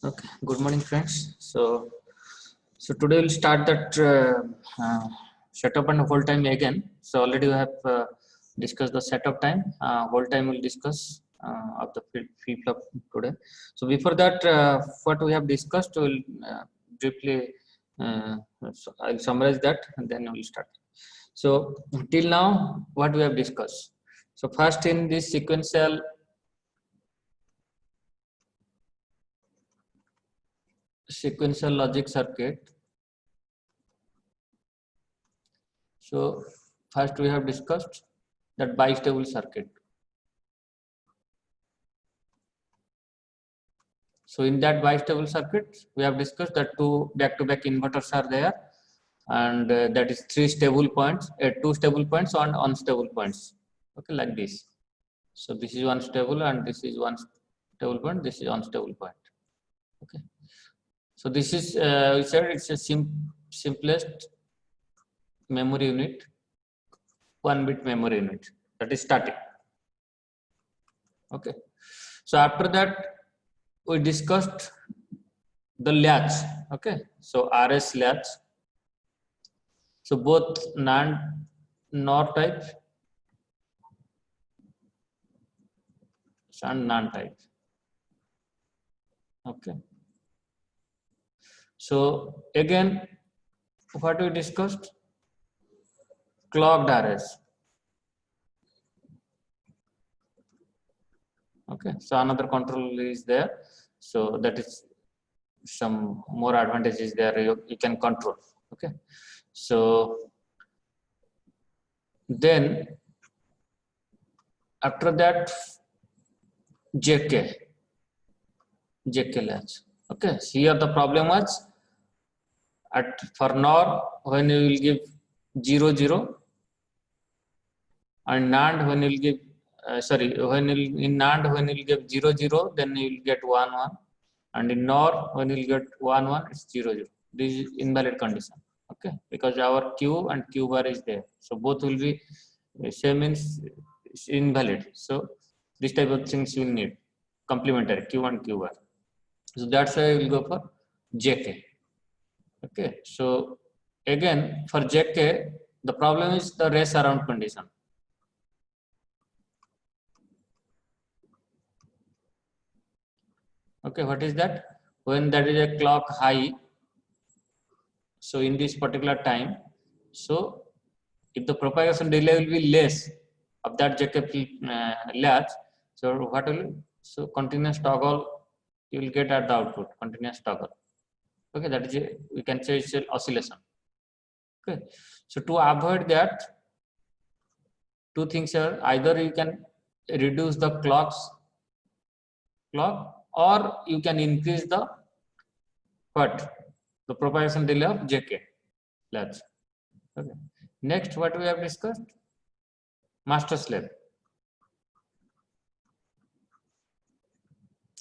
Okay, good morning, friends. So today we'll start that setup and hold time again. So already we have discussed the setup time. Hold time we'll discuss of the flip flop today. So before that, what we have discussed, we'll briefly I'll summarize that and then we'll start. So till now, what we have discussed. So first in this sequential logic circuit. So first we have discussed that bistable circuit. So in that bistable circuit, we have discussed that two back-to-back inverters are there, and that is three stable points, two stable points and unstable points. Okay, like this. So this is one stable and this is one stable point. This is unstable point. Okay. So this is we said it's a simplest memory unit, 1-bit memory unit, that is static. Okay. So after that, we discussed the latch. Okay. So RS latch. So both NAND NOR type and NAND type. Okay. So again, what we discussed, clocked RS. Okay. So another control is there. So that is some more advantages there. You can control. Okay. So then after that, JK latch. Okay. So here the problem was for NOR when you will give 0 0 and NAND when you will give in NAND when you will give 0 0 then you will get 1 1 and in NOR when you will get 1 1 it's 0 0. This is invalid condition. Okay, because our Q and Q bar is there, so both will be same means it's invalid. So this type of things you will need complementary Q and Q bar. So that's why we will go for JK. Okay, so again for JK the problem is the race around condition. Okay, what is that? When there is a clock high, so in this particular time, so if the propagation delay will be less of that JK latch, so what will, so continuous toggle you will get at the output, continuous toggle. Okay, that is we can say it's an oscillation. Okay, so to avoid that, two things are, either you can reduce the clock or you can increase the the propagation delay of JK latch. Okay. Next, what we have discussed, master slave.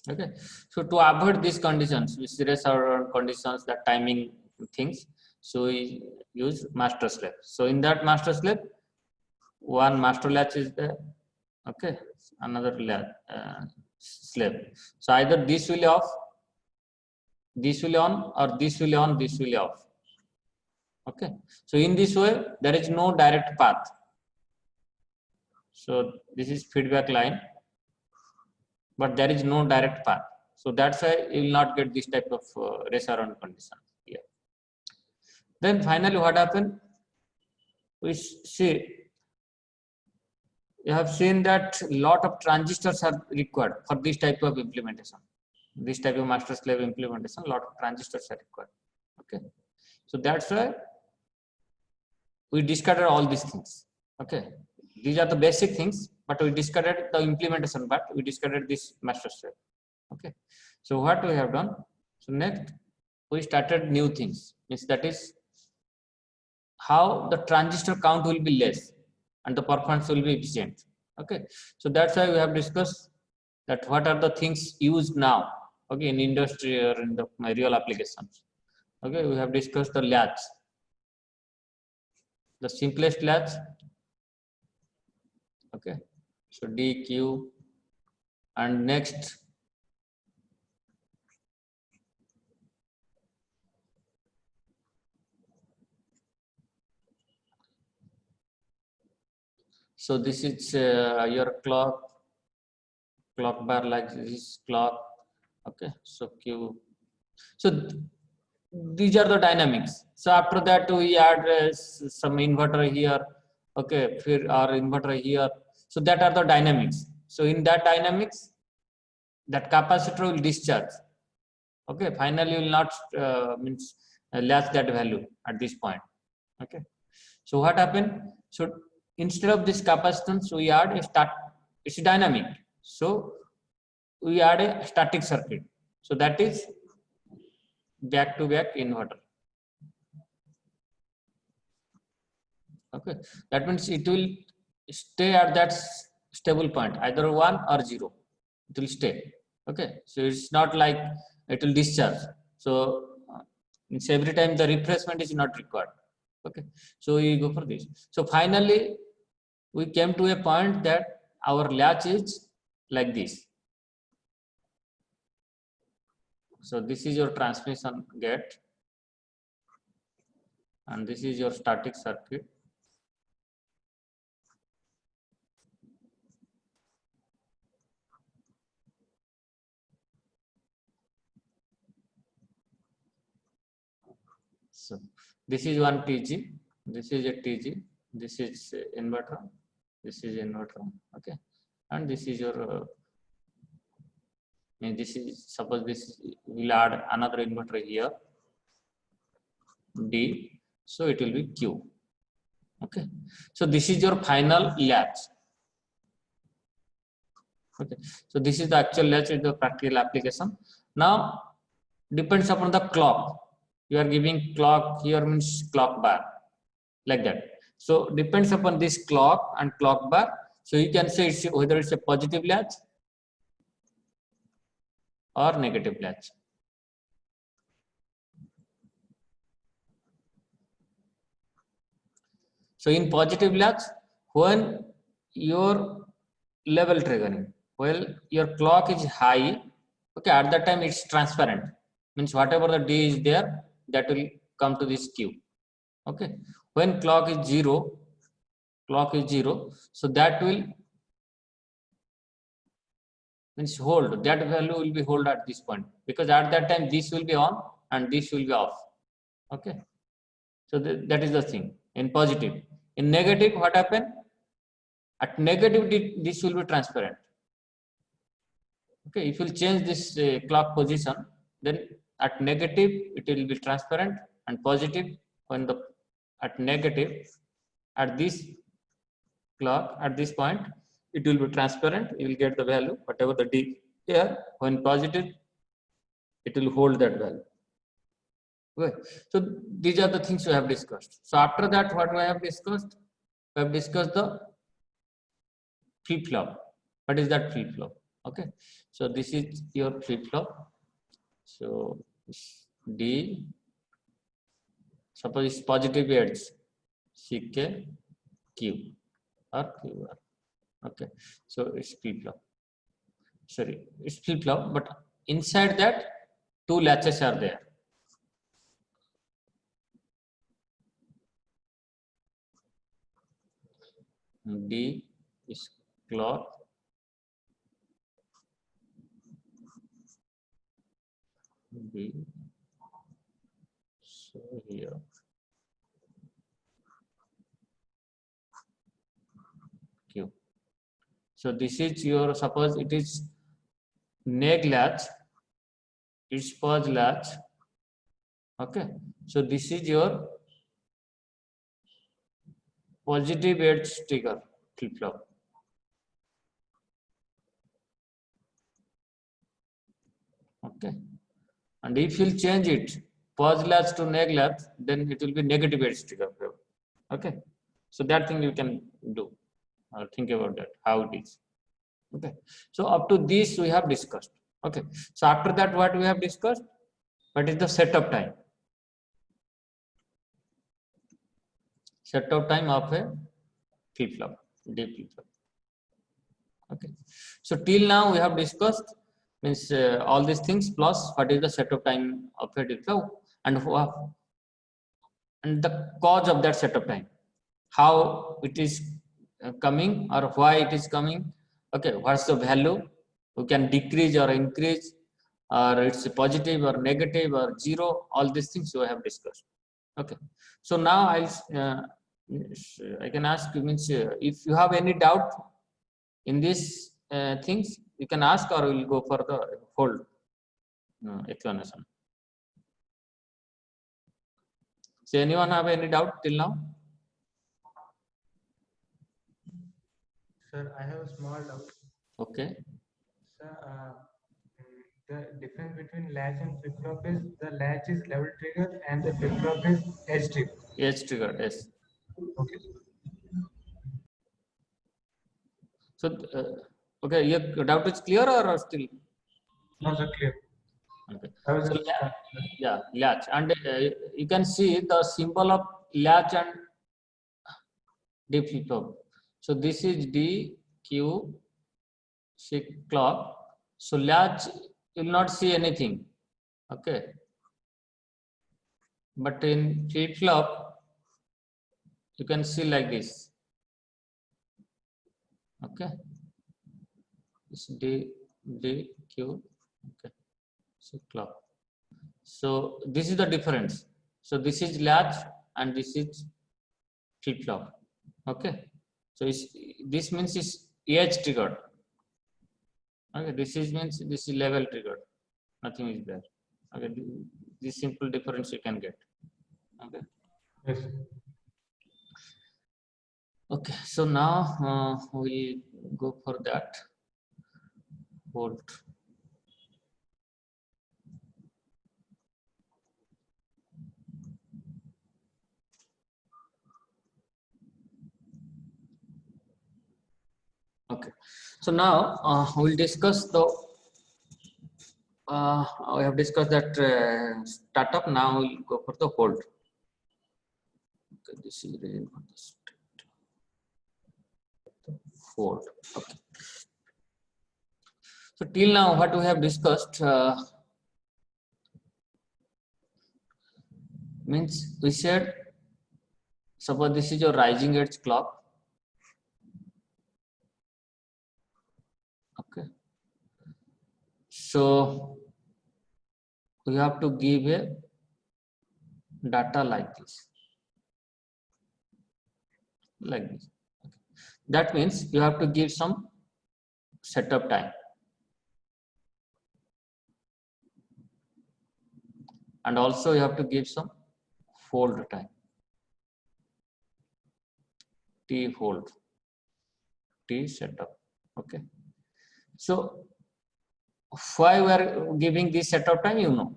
Okay, so to avoid these conditions, we serious our conditions, that timing things, so we use master slave. So in that master slave, one master latch is there. Okay, another slave. So either this will off, this will on, or this will on, this will off. Okay, so in this way there is no direct path. So this is feedback line, but there is no direct path. So that's why you will not get this type of race around condition here. Then finally what happened? We see, you have seen that lot of transistors are required for this type of implementation. This type of master slave implementation, lot of transistors are required. Okay, so that's why we discarded all these things. Okay, these are the basic things, but we discarded the implementation part. We discarded this master slave. Okay, so what we have done? So next we started new things. Means that is how the transistor count will be less and the performance will be efficient. Okay, so that's why we have discussed that what are the things used now. Okay, in industry or in the real applications. Okay, we have discussed the latch, the simplest latch. Okay, so DQ, and next So this is your clock bar, like this clock. Okay, so Q. So these are the dynamics. So after that we add some inverter here. Okay, or inverter here. So that are the dynamics. So in that dynamics, that capacitor will discharge. Okay, finally will not means latch that value at this point. Okay, so what happened? So instead of this capacitance, we add a it's dynamic. So we add a static circuit. So that is back to back inverter. Okay, that means it will stay at that stable point, either 1 or 0. It will stay. Okay, so it's not like it will discharge. So means every time the replacement is not required. Okay, so we go for this. So finally we came to a point that our latch is like this. So this is your transmission gate and this is your static circuit. So this is one TG, this is a TG, this is inverter, this is inverter. Okay, and this is your this is, suppose this will add another inverter here, D, so it will be Q. Okay, so this is your final latch. Okay, so this is the actual latch in the practical application. Now depends upon the clock. You are giving clock here, means clock bar, like that. So depends upon this clock and clock bar. So you can say it's whether it's a positive latch or negative latch. So in positive latch, when your level triggering, well, your clock is high. Okay, at that time it's transparent, means whatever the D is there, that will come to this Q. Okay, when clock is zero, so that will means hold, that value will be hold at this point, because at that time this will be on and this will be off. Okay, so that is the thing in positive. In negative, what happened? At negative, this will be transparent. Okay, if you change this clock position, then at negative it will be transparent, and positive, when the at negative, at this clock, at this point, it will be transparent. You will get the value whatever the D here. When positive, it will hold that value. Okay, so these are the things we have discussed. So after that, what we have discussed? We have discussed the flip flop. What is that flip flop? Okay, so this is your flip flop. So D, suppose it's positive edge, CK, Q or QR. Okay, so it's flip flop. Sorry, it's flip flop, but inside that, two latches are there. D is clock, B, so here Q. So this is your, suppose it is neg latch, it's pause latch. Okay, so this is your positive edge trigger flip flop. Okay, and if you change it pause latch to neg latch, then it will be negative edge trigger. Okay, so that thing you can do or think about that, how it is. Okay, so up to this we have discussed. Okay, so after that, what we have discussed? What is the setup time? Setup time of a flip flop, D flip flop. Okay, so till now we have discussed, means all these things, plus what is the setup time of a flip flop, and the cause of that setup time, how it is coming or why it is coming. Okay, what's the value? We can decrease or increase, or it's positive or negative or zero. All these things we have discussed. Okay, so now I can ask you, means if you have any doubt in these things, you can ask, or we'll go for the whole explanation. So anyone have any doubt till now? Sir, I have a small doubt. Okay. Sir, the difference between latch and flip-flop is the latch is level trigger and the flip-flop is edge trigger. Edge trigger, yes. Okay. So, okay, your doubt is clear or still? No, sir, clear. Okay. I was So, just yeah, latch, and you can see the symbol of latch and D flip flop. So this is D, Q, C clock. So latch, you will not see anything. Okay. But in flip flop, you can see like this. Okay. This D, Q. Okay. So clock. So this is the difference. So this is latch and this is flip flop. Okay. So this means it's edge triggered. Okay. This is means this is level triggered. Nothing is there. Okay. This simple difference you can get. Okay. yes. Okay. So now we go for that volt. Okay. So now we'll discuss the. We have discussed that startup. Now we'll go for the hold. Okay, this is reason for this. Hold. Okay. So till now, what we have discussed means we said, suppose this is your rising edge clock. Okay. So we have to give a data like this. Like this. Okay. That means you have to give some setup time. And also you have to give some hold time. T hold. T setup. Okay. So why we are giving this setup time, you know,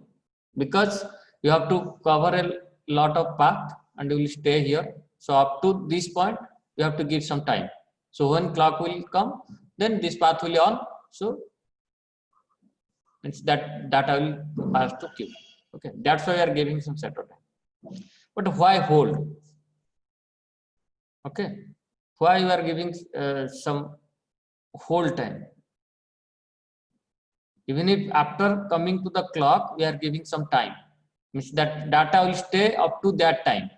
because you have to cover a lot of path and you will stay here. So up to this point, you have to give some time. So when clock will come, then this path will on. So it's that data will pass to queue. Okay, that's why we are giving some setup time. But why hold? Okay, why you are giving some hold time? Even if after coming to the clock, we are giving some time, means that data will stay up to that time,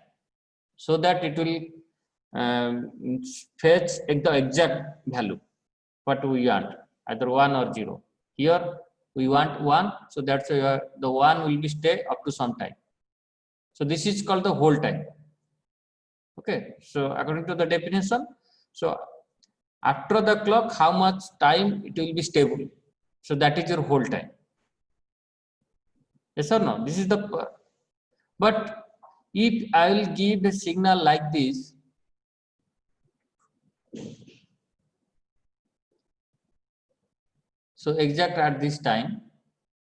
so that it will fetch the exact value what we want, either 1 or 0. Here we want 1, so that's why the 1 will be stay up to some time. So this is called the hold time. Okay, so according to the definition, so after the clock, how much time it will be stable? So that is your hold time. Yes or no? This is the. But if I will give a signal like this, so exact at this time,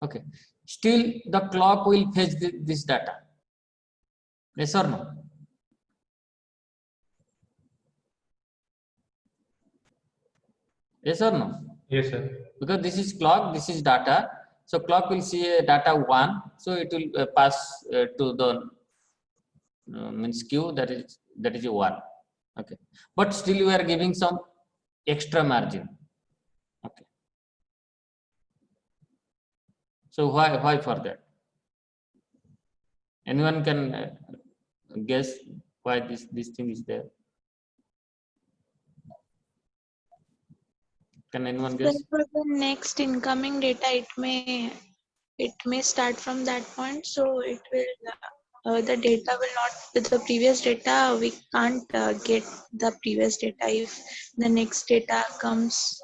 okay, still the clock will fetch this data. Yes or no? Yes or no? Yes, sir. Because this is clock, this is data. So clock will see a data 1, so it will pass to the means Q, that is a 1. Okay, but still we are giving some extra margin. Okay, so why for that? Anyone can guess why this thing is there? Can anyone So guess? for the next incoming data, it may start from that point. So it will the data will not the previous data we can't get the previous data if the next data comes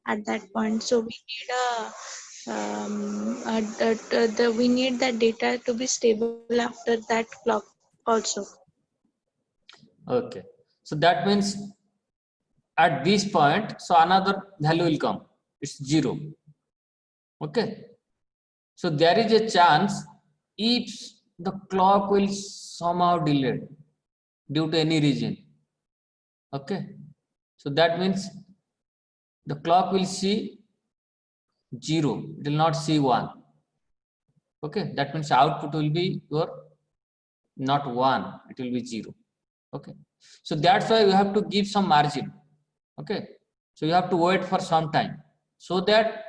at that point. So we need we need that data to be stable after that clock also. Okay. So that means at this point, so another value will come. It's 0. Okay. So there is a chance if the clock will somehow delayed due to any reason. Okay. So that means the clock will see 0. It will not see 1. Okay. That means output will be your not 1. It will be 0. Okay. So that's why you have to give some margin. Okay. So you have to wait for some time so that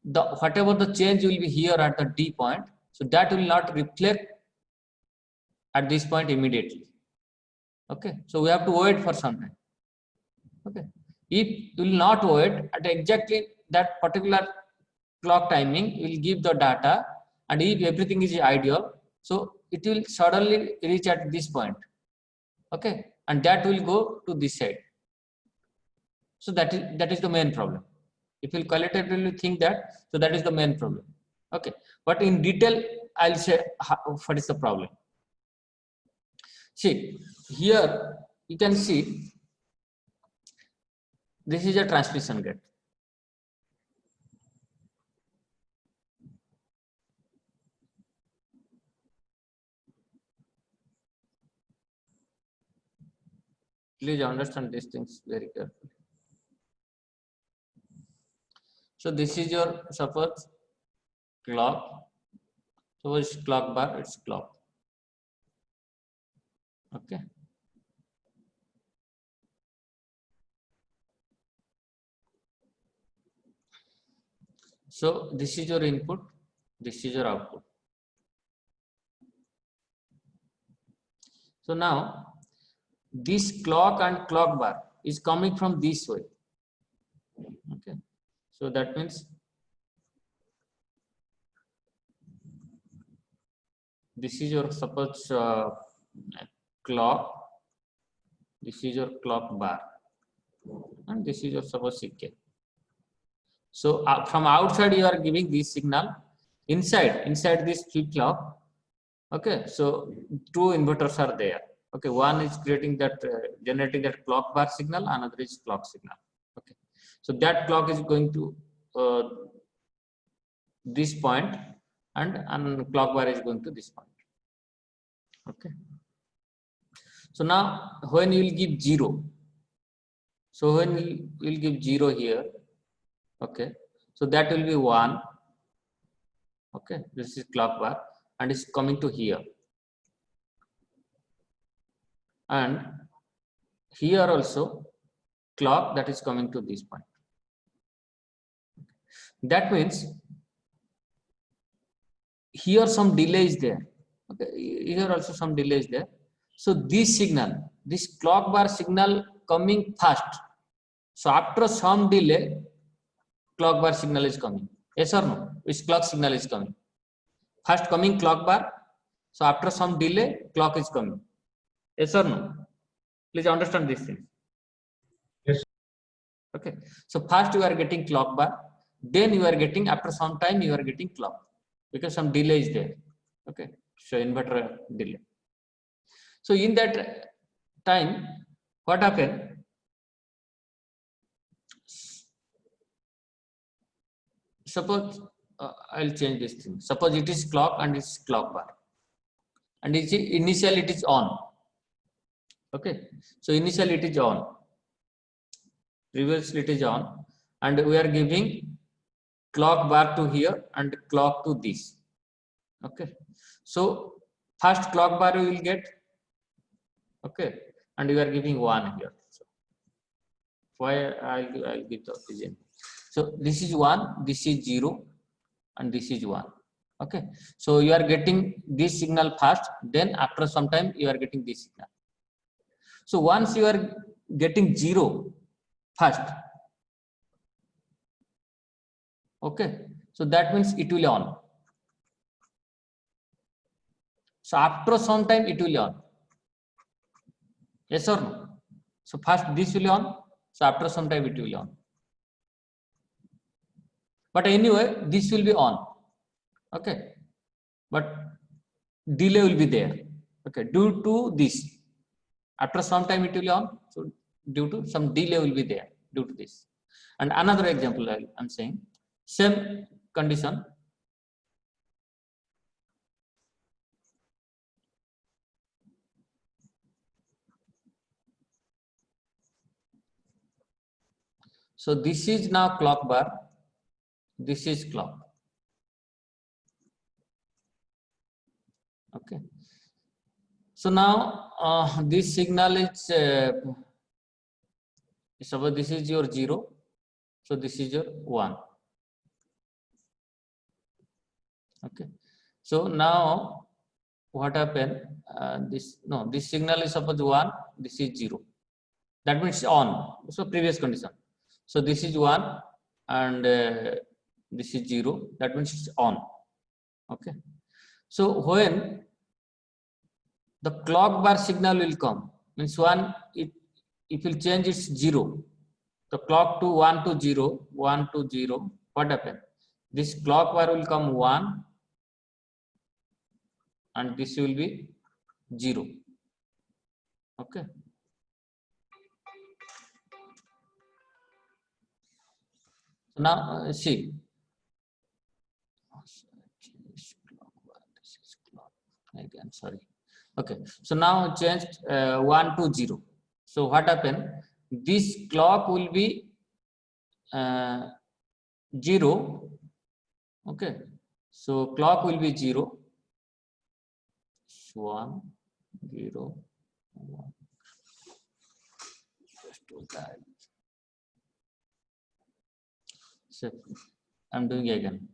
the whatever the change will be here at the D point, so that will not reflect at this point immediately. Okay. So we have to wait for some time. Okay. If you will not wait at exactly that particular clock timing, you will give the data, and if everything is ideal, so it will suddenly reach at this point. Okay. And that will go to this side. So that is the main problem. If you collectively think that, so that is the main problem. Okay. But in detail, I'll say what is the problem. See, here you can see this is a transmission gate. Please understand these things very carefully. So this is your suppose clock. Suppose clock bar, it's clock. Okay. So this is your input, this is your output. So now this clock and clock bar is coming from this way. Okay. So that means this is your suppose clock, this is your clock bar, and this is your suppose CK. So from outside you are giving this signal, inside this flip flop. Okay, so two inverters are there. Okay, one is creating that generating that clock bar signal, another is clock signal. Okay, so that clock is going to this point, and clock bar is going to this point. Okay. So now when you will give 0, so when you will give 0 here, okay, so that will be 1. Okay, this is clock bar and it's coming to here, and here also clock that is coming to this point. That means here some delay is there. Okay, here also some delay is there. So this signal, this clock bar signal coming fast. So after some delay, clock bar signal is coming. Yes or no? Which clock signal is coming? First coming clock bar. So after some delay, clock is coming. Yes or no? Please understand this thing. Yes. Okay. So first you are getting clock bar, then you are getting after some time you are getting clock because some delay is there. Okay. So inverter delay. So in that time, what happened? Suppose I'll change this thing. Suppose it is clock and it's clock bar, and initially it is on. Okay, so initially it is on. Previously it is on, and we are giving clock bar to here and clock to this. Okay, so first clock bar you will get. Okay, and you are giving 1 here. So why I'll give the origin. So this is 1, this is 0, and this is 1. Okay, so you are getting this signal first, then after some time you are getting this signal. So once you are getting 0 first, Okay, so that means it will on. So after some time it will on. Yes or no? So first this will on. So after some time it will on. But anyway, this will be on. Okay, but delay will be there. Okay, due to this. After some time it will on. So due to some delay will be there due to this. And another example I'm saying, same condition. So this is now clock bar. This is clock. Okay. So now this signal is suppose this is your 0. So this is your 1. Okay. So now what happened? This signal is suppose 1. This is 0. That means on. So previous condition. So this is 1 and this is 0. That means it's on. Okay. So when the clock bar signal will come, means 1, it will change its 0. The clock to 1 to 0, 1 to 0. What happened? This clock bar will come 1 and this will be 0. Okay. So now see. Again, sorry. Okay. So now changed 1 to 0. So what happened? This clock will be 0. Okay. So clock will be 0. 1, 0, 1. Just do that. So I'm doing again.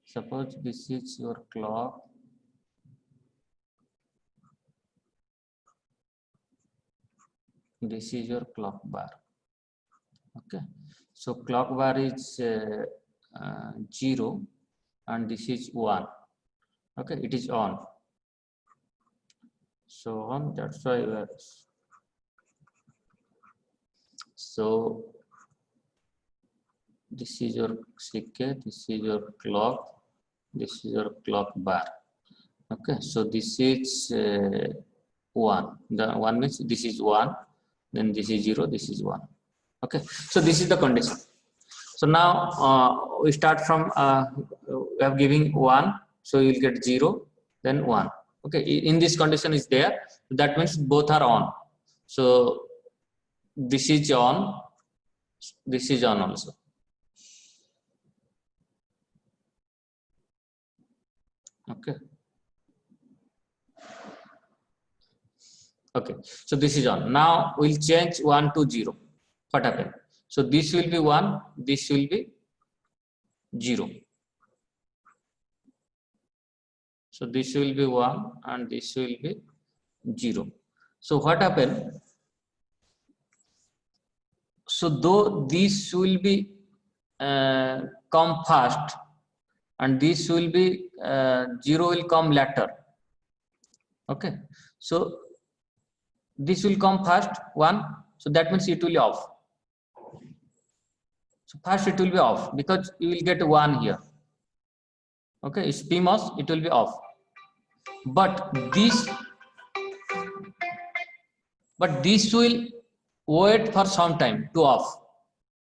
Suppose this is your clock. This is your clock bar. Okay. So clock bar is 0 and this is 1. Okay. It is on. So on, that's why we are. So this is your CK, this is your clock, this is your clock bar. Okay, so this is 1. The 1 means this is 1, then this is 0, this is 1. Okay, so this is the condition. So now we start from we are giving 1, so you will get 0, then 1. Okay, in this condition is there, that means both are on. So this is on, this is on also. Okay. Okay, so this is on. Now we'll change 1 to 0. What happened? So this will be 1, this will be 0. So this will be 1 and this will be 0. So what happened? So though this will be come first and this will be 0 will come later. Okay, so this will come first 1, so that means it will be off. So first it will be off because you will get 1 here. Okay, it's PMOS, it will be off. But this will wait for some time to off.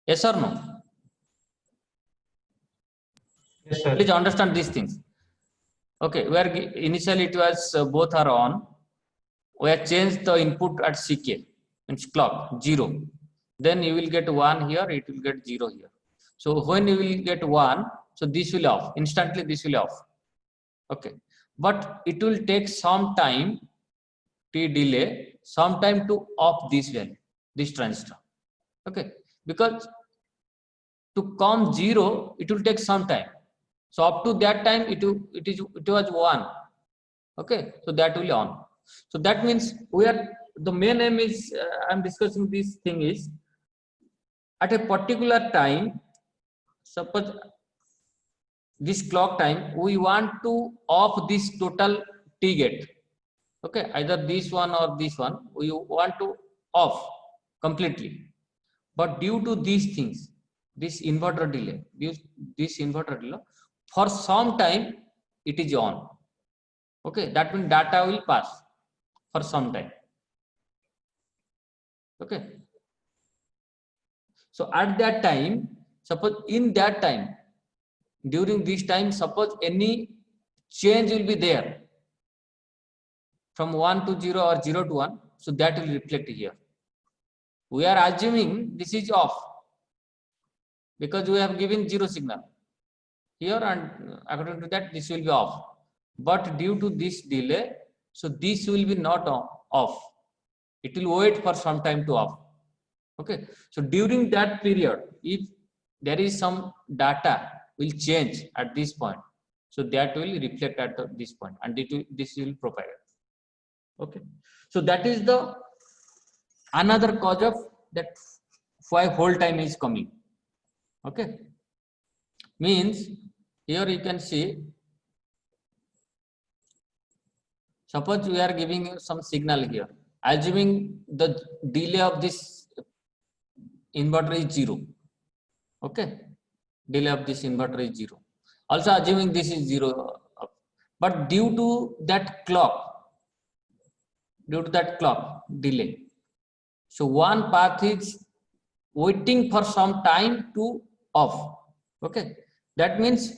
Yes or no? Yes, sir. Please understand these things. Okay, where initially it was both are on, we have changed the input at CK, means clock 0. Then you will get 1 here, it will get 0 here. So when you will get 1, so this will off, instantly this will off. Okay, but it will take some time, T delay, some time to off this value, this transistor. Okay, because to come 0, it will take some time. So up to that time, it was 1. Okay, so that will on. So that means the main aim is I'm discussing this thing is at a particular time, suppose this clock time, we want to off this total T gate. Okay, either this one or this one, we want to off completely. But due to these things, this inverter delay, this inverter delay, for some time it is on. Okay, that means data will pass for some time. Okay. So at that time, suppose in that time, during this time, suppose any change will be there from 1 to 0 or 0 to 1, so that will reflect here. We are assuming this is off because we have given 0 signal here, and according to that this will be off. But due to this delay, so this will be not off. It will wait for some time to off. Okay, so during that period, if there is some data will change at this point, so that will reflect at this point, and this will propagate. Okay, so that is the another cause of that why hold time is coming. Okay, means here you can see, suppose we are giving some signal here, assuming the delay of this inverter is 0. Okay, delay of this inverter is 0. Also assuming this is 0, but due to that clock delay, so one path is waiting for some time to off. Okay, that means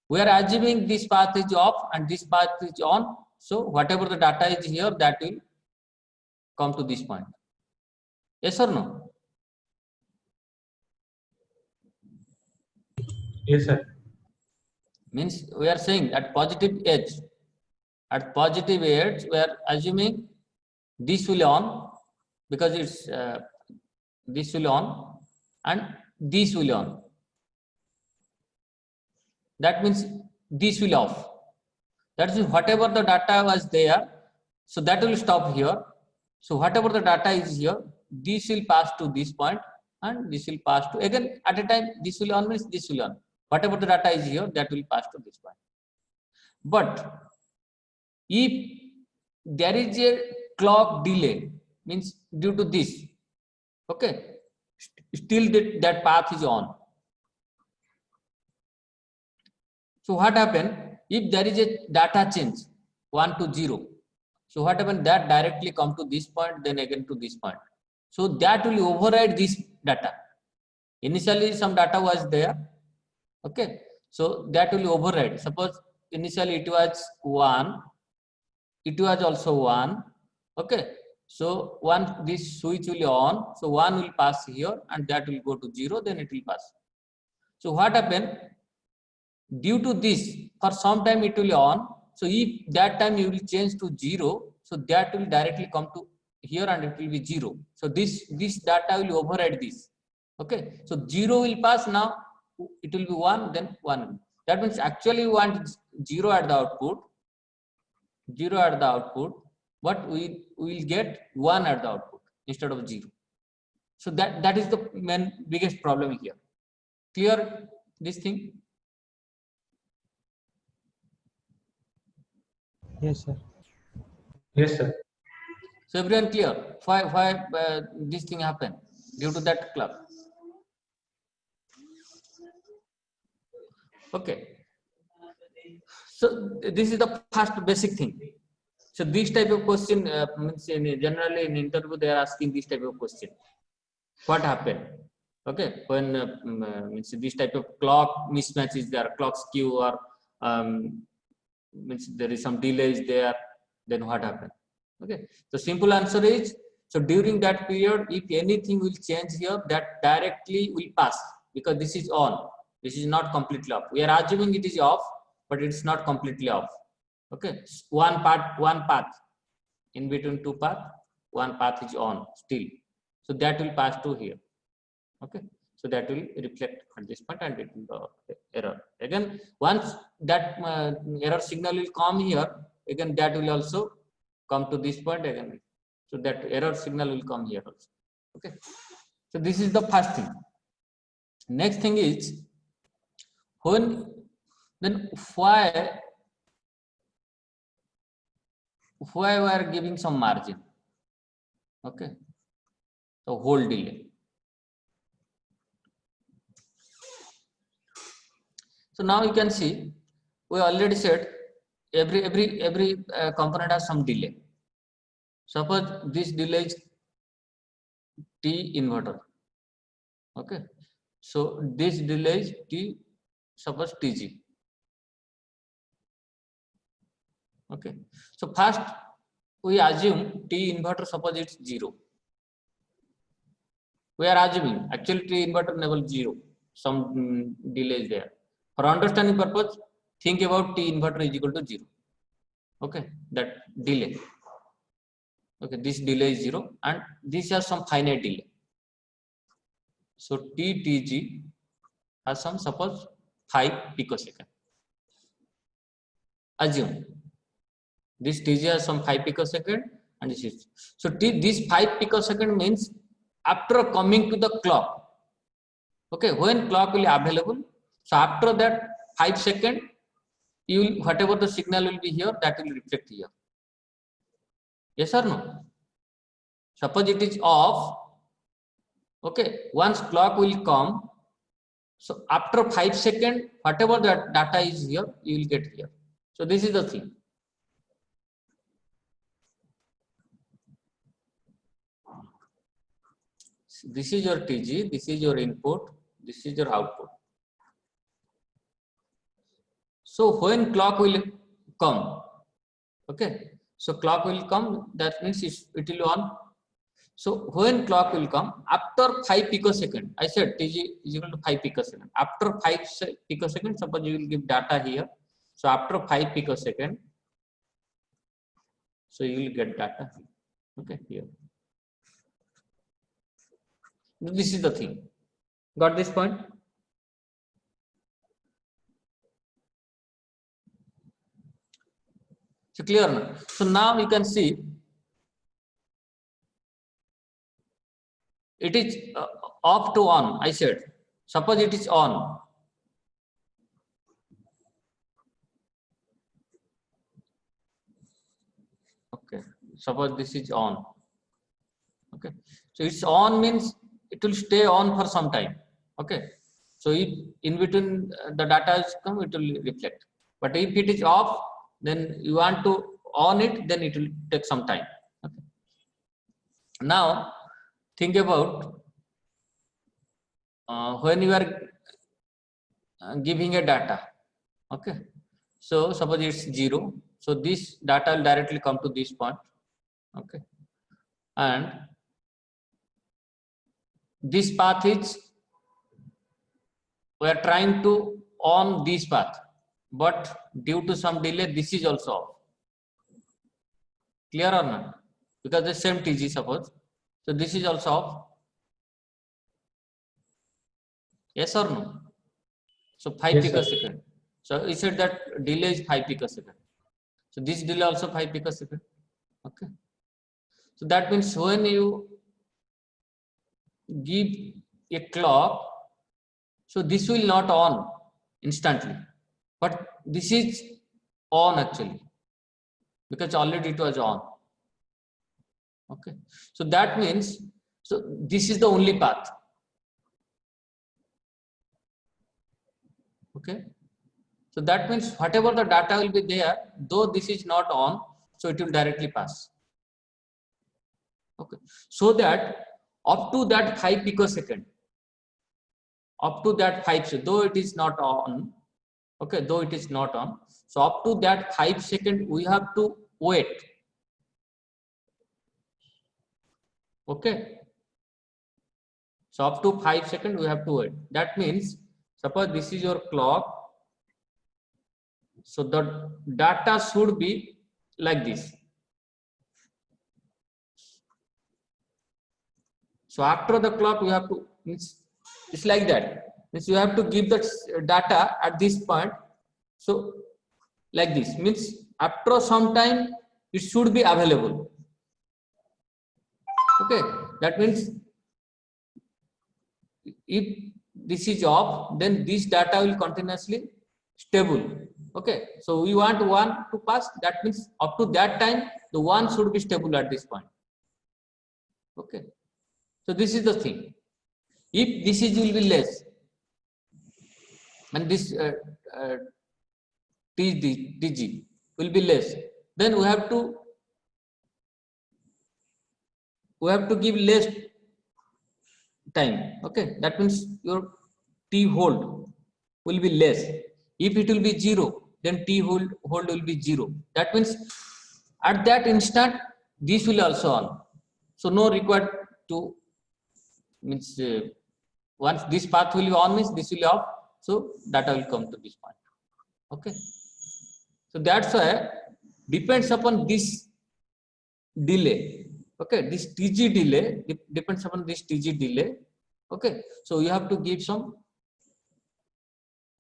we are assuming this path is off and this path is on. So whatever the data is here, that will come to this point. Yes or no? Yes, sir. Means we are saying at positive edge, we are assuming this will on because it's this will on and this will on. That means this will off. That is whatever the data was there, so that will stop here. So whatever the data is here, this will pass to this point and this will pass to, again at a time this will on, means this will on. Whatever the data is here, that will pass to this point. But if there is a clock delay, means due to this, okay, still that path is on. So what happened if there is a data change 1 to 0? So what happened, that directly come to this point, then again to this point. So that will override this data. Initially some data was there. Okay, so that will override. Suppose initially it was 1, it was also 1. Okay, so this switch will on, so 1 will pass here and that will go to 0, then it will pass. So what happened, due to this for some time it will on. So if that time you will change to 0, so that will directly come to here and it will be 0. So this data will override this. Okay, so 0 will pass, now it will be 1, then 1. That means actually we want 0 at the output, but we will get 1 at the output instead of 0. So that is the main biggest problem here. Clear this thing? Yes, sir. Yes, sir. So everyone clear why this thing happened due to that clock? Okay, so this is the first basic thing. So this type of question means generally in interview they are asking this type of question. What happened? Okay, when means this type of clock mismatch is there, clock skew, or means there is some delays there, then what happened? Okay, the simple answer is, so during that period if anything will change here, that directly will pass, because this is on, this is not completely off. We are assuming it is off, but it's not completely off. Okay, one path in between two paths, one path is on still, so that will pass to here. Okay, so that will reflect at this point and it will error. Again, once that error signal will come here, again that will also come to this point again. So that error signal will come here also. Okay, so this is the first thing. Next thing is when then why we are giving some margin. Okay, so whole delay. So now you can see we already said every component has some delay. Suppose this delay is T inverter. Okay, so this delay is T, suppose TG. Okay, so first we assume T inverter, suppose it's 0. We are assuming actually T inverter level 0, some delay is there. For understanding purpose, think about T inverter is equal to 0. Okay, that delay. Okay, this delay is 0 and this has some finite delay. So TTG has some, suppose 5 picosecond. Assume this TG has some 5 picosecond and this is, so this 5 picosecond means after coming to the clock. Okay, when clock will be available, so after that 5 second, you will, whatever the signal will be here, that will reflect here. Yes or no? Suppose it is off. Okay, once clock will come, so after 5 second, whatever that data is here, you will get here. So this is the thing. This is your TG, this is your input, this is your output. So when clock will come, okay, so clock will come, that means it will be on. So when clock will come, after 5 picosecond, I said TG is equal to 5 picosecond. After 5 picosecond, suppose you will give data here. So after 5 picosecond, so you will get data, okay, here. This is the thing. Got this point? So clear now. So now you can see it is off to on. I said, suppose it is on. Okay, suppose this is on. Okay, so it's on means it will stay on for some time. Okay, so if in between the data is come, it will reflect. But if it is off, then you want to on it, then it will take some time. Okay. Now think about when you are giving a data. Okay, so suppose it's 0, so this data will directly come to this point. Okay, and this path is, we are trying to on this path, but due to some delay this is also off. Clear or not? Because the same TG, suppose, so this is also off. Yes or no? So 5 Yes, picosecond. So we said that delay is 5 picosecond. So this delay also 5 picosecond. Okay, so that means when you give a clock, so this will not on instantly, but this is on actually, because already it was on. Okay, so that means, so this is the only path. Okay, so that means whatever the data will be there, though this is not on, so it will directly pass. Okay, so that up to that 5 picosecond, up to that 5, though it is not on, okay, though it is not on, so up to that 5 second we have to wait. Okay, so up to 5 seconds we have to wait. That means suppose this is your clock, so the data should be like this. So after the clock we have to, means it's like that, means you have to give the data at this point. So like this, means after some time it should be available. Okay, that means if this is off, then this data will continuously stable. Okay, so we want 1 to pass, that means up to that time the 1 should be stable at this point. Okay, so this is the thing. If this is will be less and this TG will be less, then we have to give less time. Okay, that means your T hold will be less. If it will be 0, then T hold will be 0. That means at that instant this will also on. So no required to means once this path will be on means this will be off. So data will come to this point. Okay. So that's why depends upon this delay. Okay, this TG delay depends upon this TG delay. Okay, so you have to give some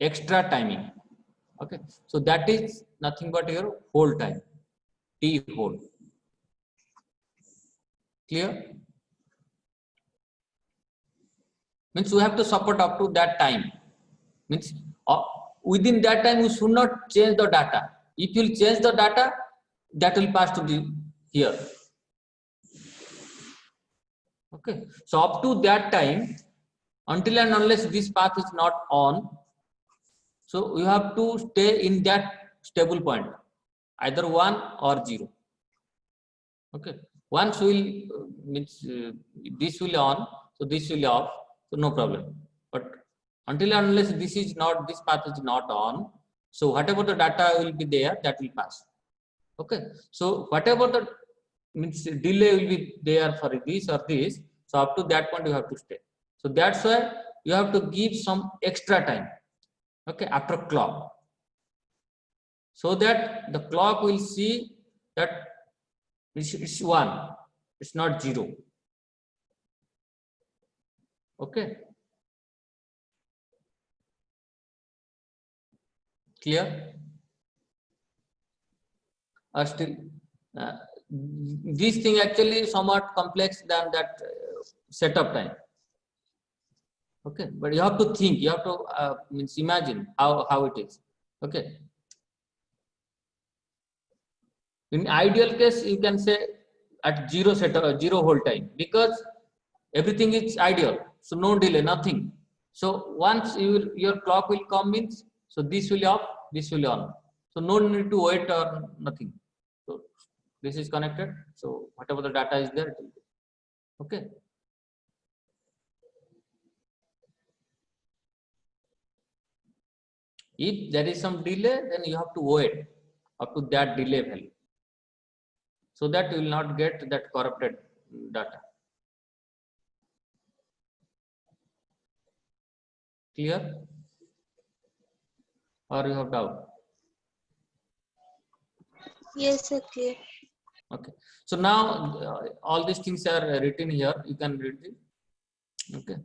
extra timing. Okay, so that is nothing but your hold time, T hold. Clear? Means we have to support up to that time. Means within that time we should not change the data. If you change the data, that will pass to the here. Okay, so up to that time, until and unless this path is not on, so you have to stay in that stable point, either 1 or 0. Okay, once will means this will on, so this will off, so no problem. But until and unless this path is not on, so whatever the data will be there, that will pass. Okay, so whatever the means delay will be there for this or this, so up to that point you have to stay. So that's why you have to give some extra time. Okay, after clock, so that the clock will see that it's 1, it's not 0. Okay, clear? Still this thing actually is somewhat complex than that setup time. Okay, but you have to think, you have to means imagine how it is. Okay, in ideal case you can say at 0 setup, 0 hold time, because everything is ideal, so no delay, nothing. So once your clock will come means, so this will off, this will on, so no need to wait or nothing. So this is connected, so whatever the data is there, it will be. Okay. If there is some delay, then you have to wait up to that delay value, so that you will not get that corrupted data. Clear? Or you have doubt? Yes, sir, clear. Okay. So now all these things are written here. You can read it. Okay.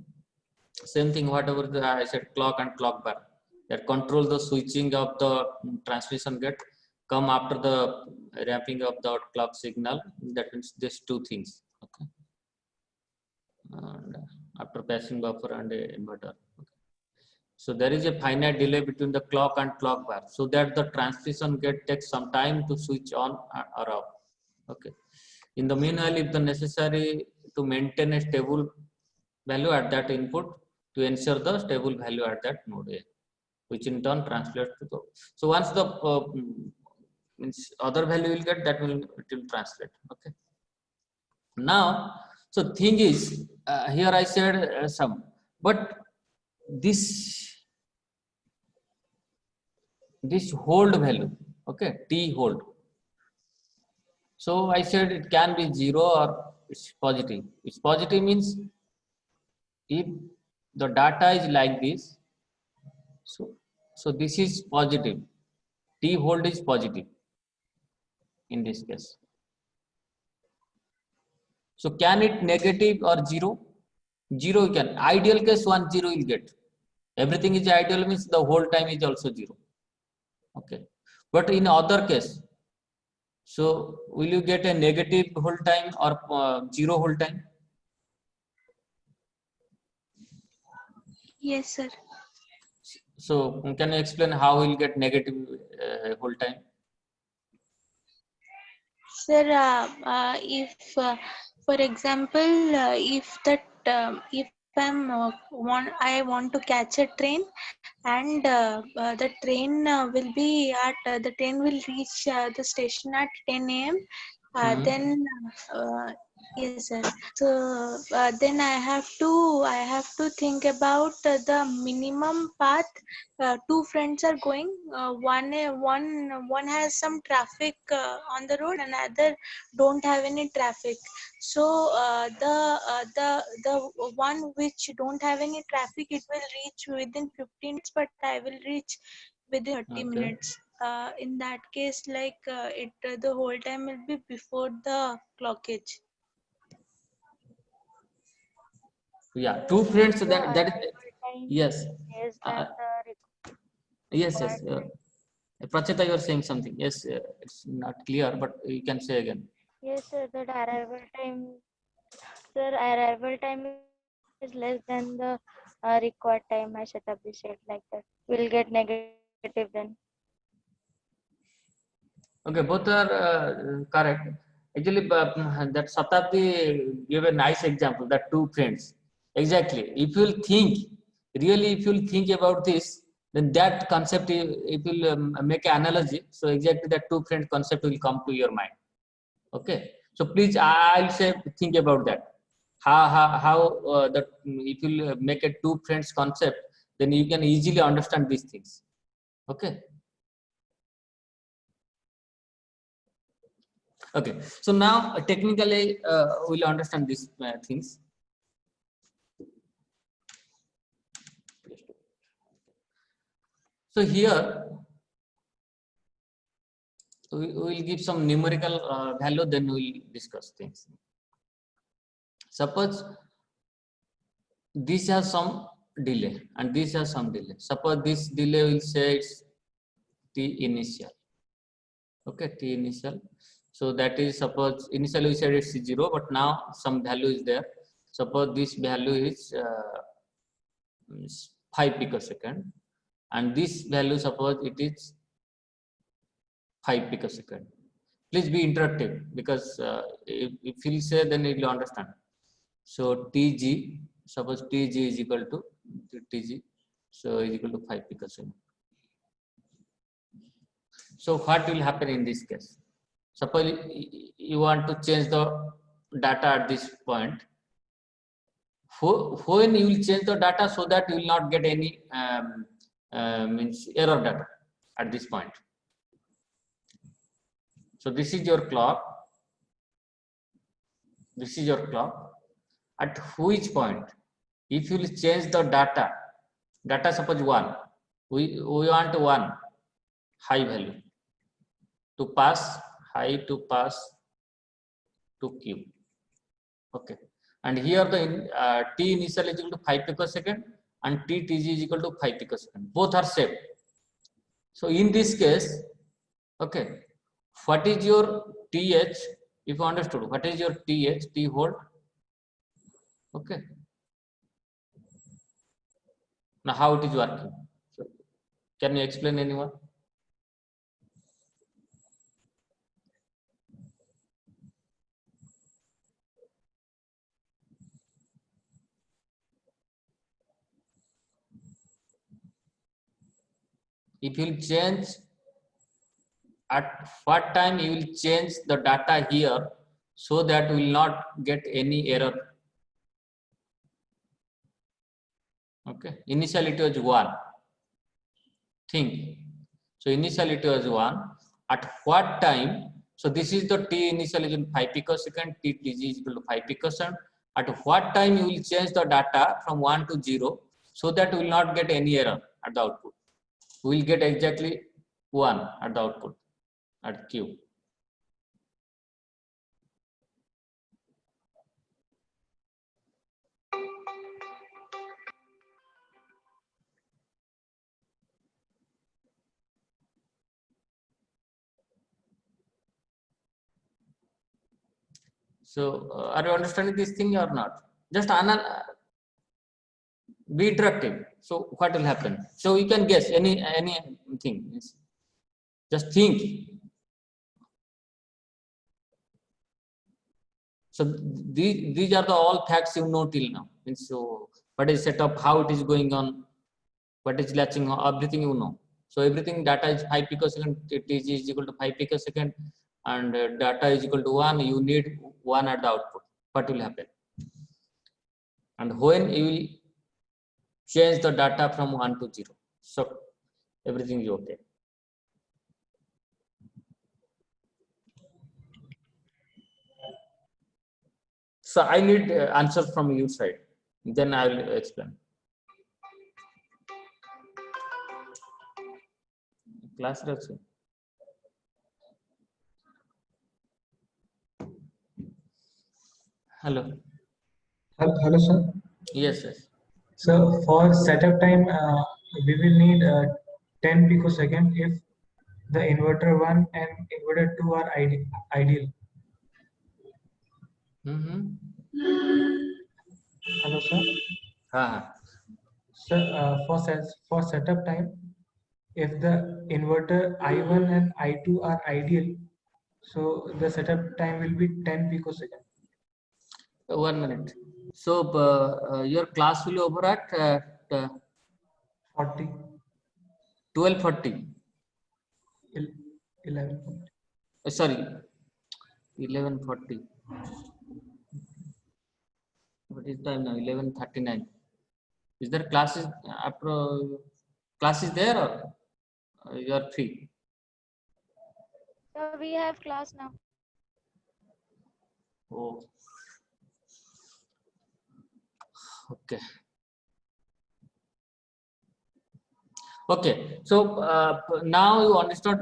Same thing. Whatever I said, clock and clock bar, that control the switching of the transmission gate, come after the ramping of the clock signal. That means these two things. Okay. And after passing buffer and a inverter. Okay. So there is a finite delay between the clock and clock bar, so that the transmission gate takes some time to switch on or off. Okay. In the meanwhile, if the necessary to maintain a stable value at that input to ensure the stable value at that node A, which in turn translates to the. So once the means other value will get, that will translate. Okay. Now, so thing is here I said some, but this hold value, okay, T hold. So I said it can be 0 or it's positive. It's positive means if the data is like this, so this is positive. T hold is positive in this case. So can it negative or 0? 0 you can. Ideal case 1 0 you will get. Everything is ideal means the whole time is also 0. Okay. But in other case, so will you get a negative whole time or 0 whole time? Yes, sir. So can you explain how we'll get negative whole time? Sir, if, for example, if I want to catch a train, and the train will be at the train will reach the station at 10 a.m. Hmm. Then yes, sir. So then I have to think about the minimum path. Two friends are going. One has some traffic on the road, another don't have any traffic. So the one which don't have any traffic, it will reach within 15 minutes, but I will reach within 30 Okay. minutes. In that case, like the whole time will be before the clockage. Yeah, two friends. The That is, arrival time yes. is Uh, than the yes, required yes. time. Prachita, you are saying something. Yes, it's not clear, but you can say again. Yes, sir, that arrival time, sir, arrival time is less than the required time, as Shatabi said, like that. We'll get negative then. Okay, both are correct. Actually, that Satabdi gave a nice example. That two friends. Exactly. If you'll think, really, if you'll think about this, then that concept, if you'll make an analogy, so exactly that two friend concept will come to your mind. Okay. So please, I'll say, think about that. How that if you make a two friends concept, then you can easily understand these things. Okay. Okay, so now technically we'll understand these things. So here we will give some numerical value, then we'll discuss things. Suppose this has some delay and this has some delay. Suppose this delay will say it's T initial. Okay, T initial. So that is, suppose initially we said it's 0, but now some value is there. Suppose this value is 5 picosecond, and this value, suppose it is 5 picosecond. Please be interactive, because if you say, then you will understand. So Tg, suppose Tg is equal to Tg, so is equal to 5 picosecond. So what will happen in this case? Suppose you want to change the data at this point. When you will change the data, so that you will not get any means error data at this point. So this is your clock. This is your clock. At which point, if you will change the data suppose 1, we want 1 high value to pass, high to pass to Q. Okay, and here the T initial is equal to 5 picosecond and Tg is equal to 5 picosecond. Both are same. So in this case, okay, what is your TH? If you understood, what is your TH? T hold. Okay. Now how it is working? So, can you explain, anyone? If you will change, at what time you will change the data here, so that we will not get any error. Okay, initially it was 1. Think. So initially it was 1. At what time? So this is the T initial is in 5 picosecond, Tg is equal to 5 picosecond. At what time you will change the data from 1 to 0, so that we will not get any error at the output. We will get exactly 1 at the output at Q. So are you understanding this thing or not? Just be interactive. So what will happen? So you can guess anything. Just think. So these are the all facts you know till now. Means so what is setup, how it is going on, what is latching on, everything you know. So everything data is 5 picosecond, TG is equal to 5 picosecond, and data is equal to 1. You need 1 at the output. What will happen? And when you will change the data from 1 to 0, so everything is okay. So I need answers from your side. Then I will explain. Class also. Hello. Hello, sir. Yes, yes. So for setup time, we will need 10 picosecond if the inverter 1 and inverter 2 are ideal. Hello, sir. So for setup time, if the inverter I1 and I2 are ideal, so the setup time will be 10 picosecond. 1 minute. So your class will over at 40, 12:40. 11. Sorry, 11:40. What is time now? 11:39. Is there classes after class is there, or you are free? So we have class now. Oh, okay. Okay, so now you understood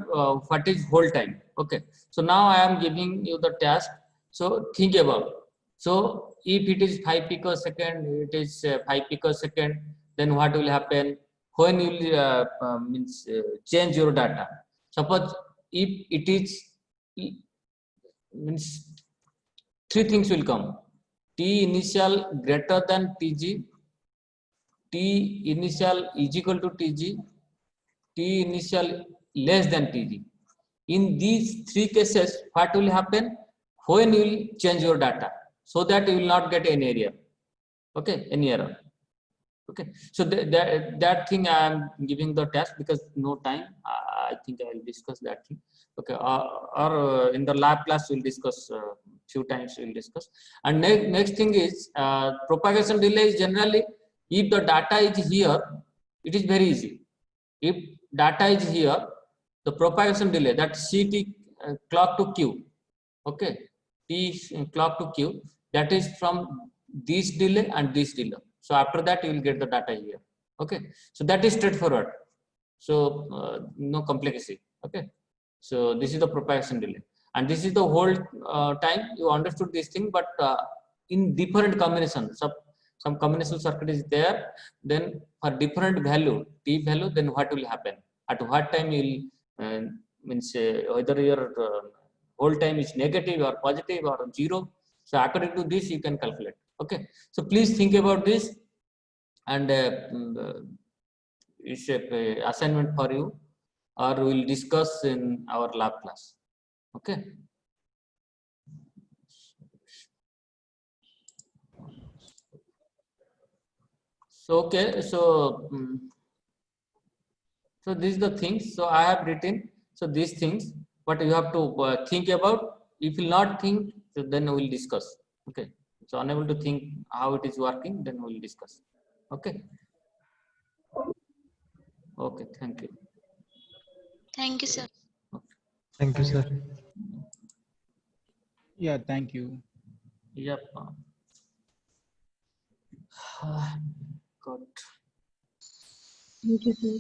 what is hold time. Okay, so now I am giving you the task. So think about. So if it is 5 picosecond, it is 5 picosecond, then what will happen? When you will change your data. Suppose if it is means 3 things will come. T initial greater than TG, T initial is equal to TG, T initial less than TG. In these 3 cases, what will happen? When you will change your data, so that you will not get any error. Okay, any error. Okay, so that thing I am giving the task because no time. I think I will discuss that thing. Okay, or in the lab class we'll discuss few times. We'll discuss. And next thing is propagation delay is generally if the data is here, it is very easy. If data is here, the propagation delay, that CT clock to Q, okay, T clock to Q, that is from this delay and this delay. So after that you will get the data here. Okay, so that is straightforward. So no complexity. Okay, so this is the propagation delay, and this is the whole time you understood this thing, but in different combinations. Some combination circuit is there, then for different value, T value, then what will happen? At what time you will means whether your whole time is negative or positive or 0. So according to this, you can calculate. Okay. So please think about this, and it's a assignment for you, or we will discuss in our lab class. Okay. So okay. So so these are the things. So I have written. So these things, but you have to think about. If you will not think, so then we will discuss. Okay. So unable to think how it is working, then we will discuss. Okay. Okay. Thank you. Thank you, sir. Thank you, sir. Yeah, thank you. Yep. Good. Thank you, sir.